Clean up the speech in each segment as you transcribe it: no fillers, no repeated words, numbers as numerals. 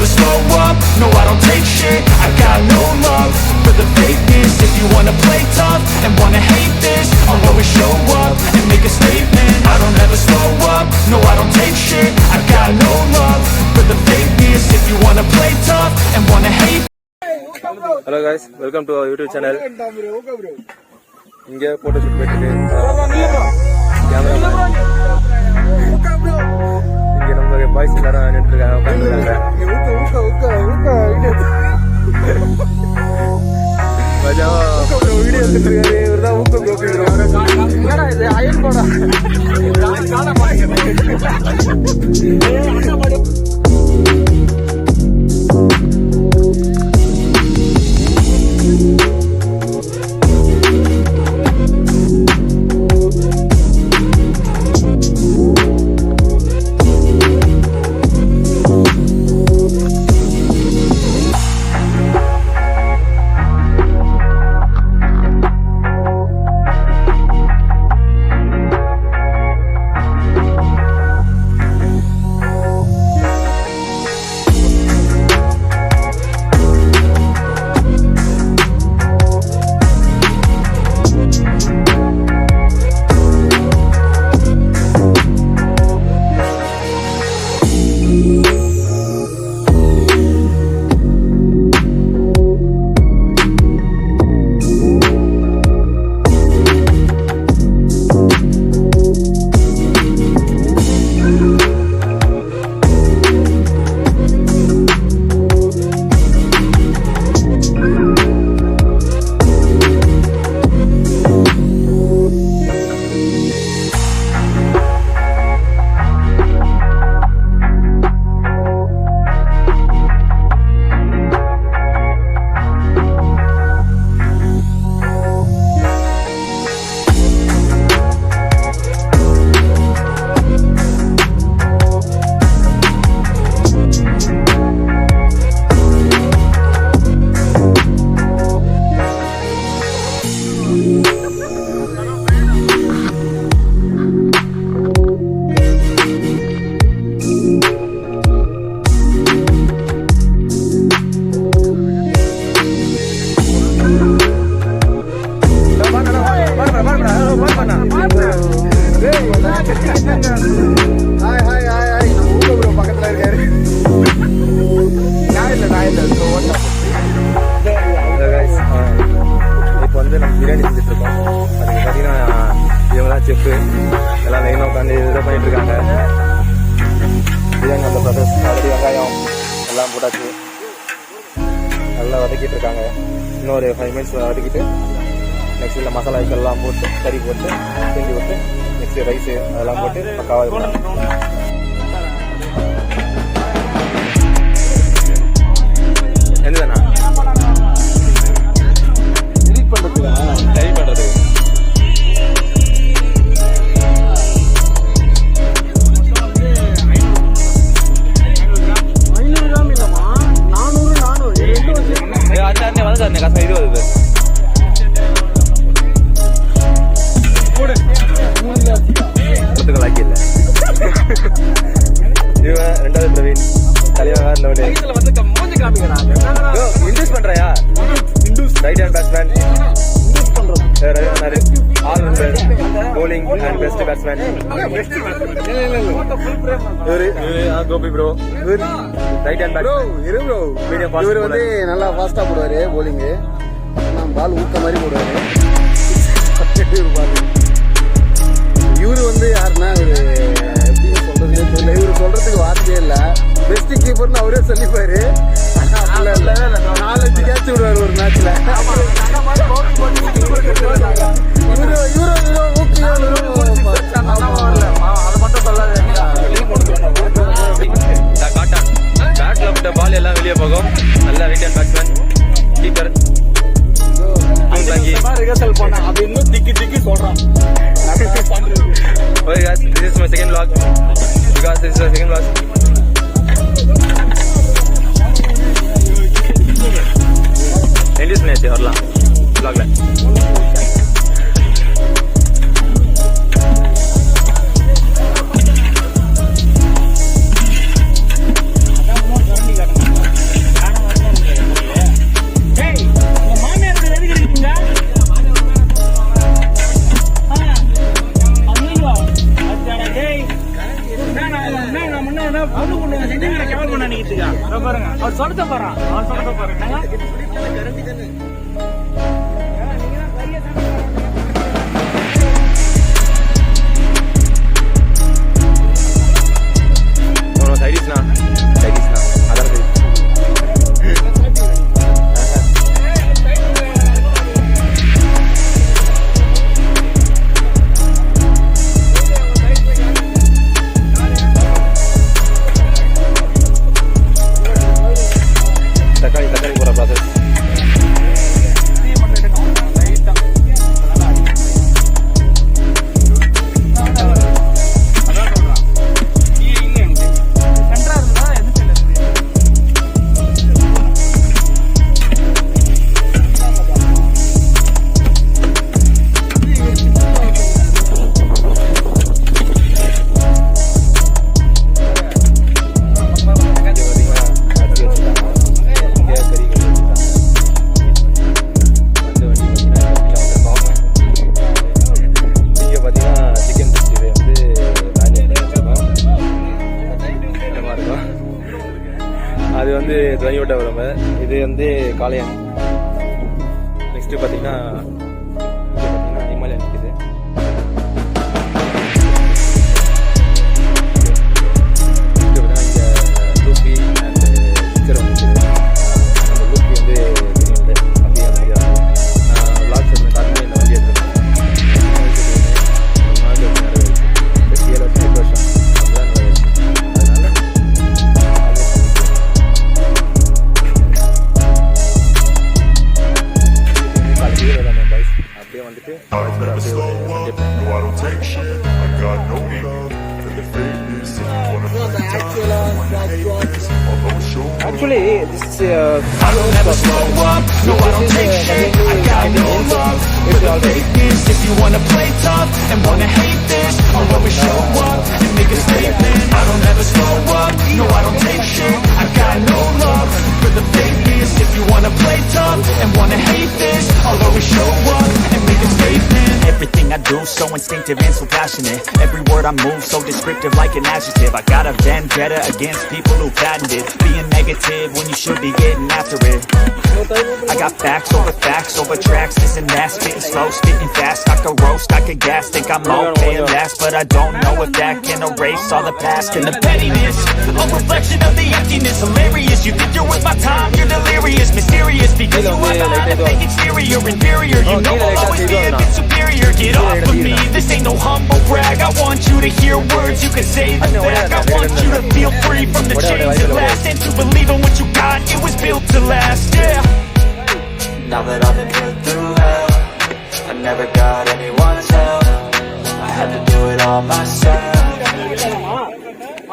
never slow up, no I don't take shit. I got no love for the fakeness. If you wanna play tough and wanna hate this, I'll always show up and make a statement. I don't ever slow up, no I don't take shit. I got no love for the fakeness. If you wanna play tough and wanna hate. Hello guys, welcome to our YouTube channel. இங்க photo shoot பண்ணிட்டு camera இங்க நம்ம boys எல்லாரும் நின்று இருக்காங்க, உட்கார்ந்துருக்காங்க. Video எடுத்துருக்காரு. இவர்தான் ஊக்கம் கோபி. இது அயன் போடா இப்போ வந்து நம்ம பிரியாணி செஞ்சுட்டு இருக்கோம். அதுக்கு பார்த்தீங்கன்னா இவங்களாம் செஃப் எல்லாம் லைனாக உட்காந்து இதை பண்ணிட்டு இருக்காங்க. பிரியாணி அந்த ப்ராசஸ் ஆல்ரெடி வெங்காயம் எல்லாம் போட்டாச்சு, நல்லா வதக்கிட்டு இருக்காங்க. இன்னொரு 5 மினிட்ஸ் வதக்கிட்டு நெக்ஸ்ட் இல்லை மசாலா ஐட்டெல்லாம் போட்டு கறி போட்டு செஞ்சு விட்டு நெக்ஸ்ட் ரைஸு அதெல்லாம் போட்டு பக்காவாக இருக்கும். என்னதுண்ணா சரி பண்ணுறது வந்து கஷ்டம் 20 புத்துக்கலாக்கி இல்லை இவன் 2வது பிரவீன் தலைவன் இன்ட்யூஸ் பண்றியா? Right hand batsman, all rounder, bowling and best batsman. Gopi bro right hand batsman. இவர் வந்து நல்லா ஃபாஸ்டா போடுவாரு bowling. பால் ஊக்க மாதிரி போடுவாரு. இவரு வந்து யாருன்னா எப்படி சொல்றதுன்னு தெரியல. இவரு சொல்றதுக்கு வார்த்தையே இல்ல. பெஸ்ட் கீப்பர்னு அவரே சொல்லிப்பாரு. 4-5 கேட்ச் விடுவாரு ஒரு மேட்ச்ல. பால் எல்லாம் வெளியே போகும். நல்ல right hand batsman, keeper rehearsal பண்ண அது இன்னும் திக்கி சொல்றான். Okay guys, this is my second vlog. Because this is my second vlog. End this match வரலாம். என்ன பொண்ணு பொண்ணு சென்னையில கேவல் பண்ண நினைக்கிறீங்க பாருங்க அவர் சொல்றத பாருங்க சைடிஸ்னா அதான் சரி தக்காளி போகிற ப்ராசஸ் அது வந்து துவங்கிவிட்ட உடம்பு. இது வந்து காளையன். நெக்ஸ்ட்டு பார்த்தீங்கன்னா ஹிமாலயன் நிற்குது. இங்கே லூப்பி அண்ட் சிக்கரம் நிற்குது. நம்ம லூப்பி வந்து தெரியுது அப்படியே அமைதியாக நான் விளாக்ஸ் வந்து காரணம் இந்த வண்டி எடுத்துருக்கேன். 7 வருஷம் 8 வருஷம் அப்படிதான் நிறைவேறிச்சு. அப்படியே வந்துட்டு actually this is I don't ever slow up, no I don't take shit, I got no love for the fakeness. If you wanna play tough and wanna hate this, I'll always show up and make a statement. I don't ever slow up, no I don't take shit, I got no love for the fakeness. If you wanna play tough and wanna hate this, I'll always show up and make a statement. Everything I do so instinctive and so passionate. Every word I move so descriptive like an adjective. I got a vendetta against people who patented being negative when you should be getting after it. I got facts over tracks, this and that, spitting slow, spitting fast. I could roast, I could gas, think I'm okay at last, but I don't know if that can erase all the past and the pettiness. A reflection of the emptiness, hilarious. You think you're worth my time, you're delirious, mysterious because you are not a fake exterior, inferior. You know I'll always be a bit superior. Get off of me, this ain't no humble brag. I want you to hear words, you can say them back. I want you to feel free from the chains that last, and to believe in what you got, it was built to last, yeah. Now that I've been put through hell, I never got anyone's help, I had to do it all myself.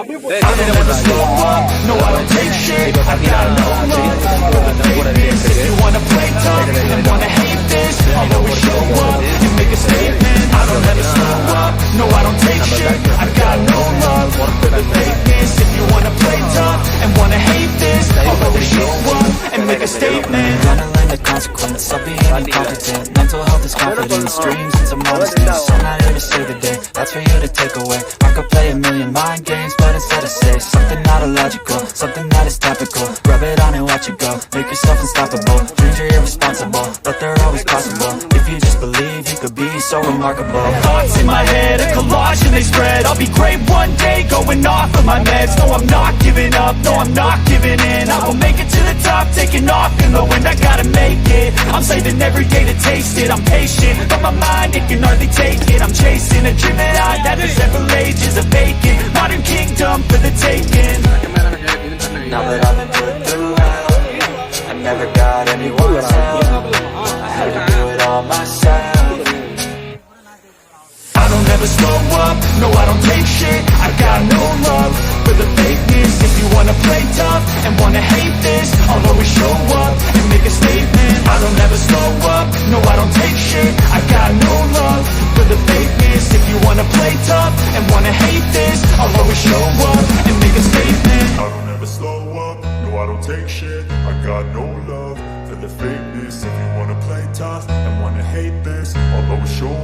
I don't ever slow up, no I don't take shit, I got no love for the fakeness. If you wanna play tough and wanna hate this, I'll always show up and make a statement. I don't ever slow up, no I don't take shit, I got no love for the fakeness. If you wanna play tough and wanna hate this, I'll always show up and make a statement. Gonna learn the consequence of being incompetent. Mental health is confidence, dreams and some modestness. I'm not here to save the day, that's for you to take away. I could play a million mind games, but instead I say something not illogical, something that is topical. Rub it on and watch it go, make yourself unstoppable. Dreams are irresponsible, but they're always possible. If you just believe, you could be so remarkable. Thoughts in my head, a collage and they spread. I'll be great one day, going off of my meds. No, I'm not giving up, no, I'm not giving in. I will make it to the top, taking off in the wind. I gotta make it, I'm saving every day to taste it. I'm patient, but my mind, it can hardly take it. I'm chasing a dream that I've had for several ages of vacant. Modern kingdom for the taking. Now that I've been put through hell, I never got anyone's help, I had to do it all myself. I don't ever slow up, no I don't take shit, I got no love for the fakeness. If you wanna play tough and wanna hate this, I'll always show up and make a statement. I don't ever slow up, no I don't take shit, I got no love for the fakeness. If you wanna play tough and wanna hate this, I'll always show up and make a statement. I don't ever slow up, no I don't take shit, I got no love for the fakeness. If you wanna play tough and wanna hate this, I'll always show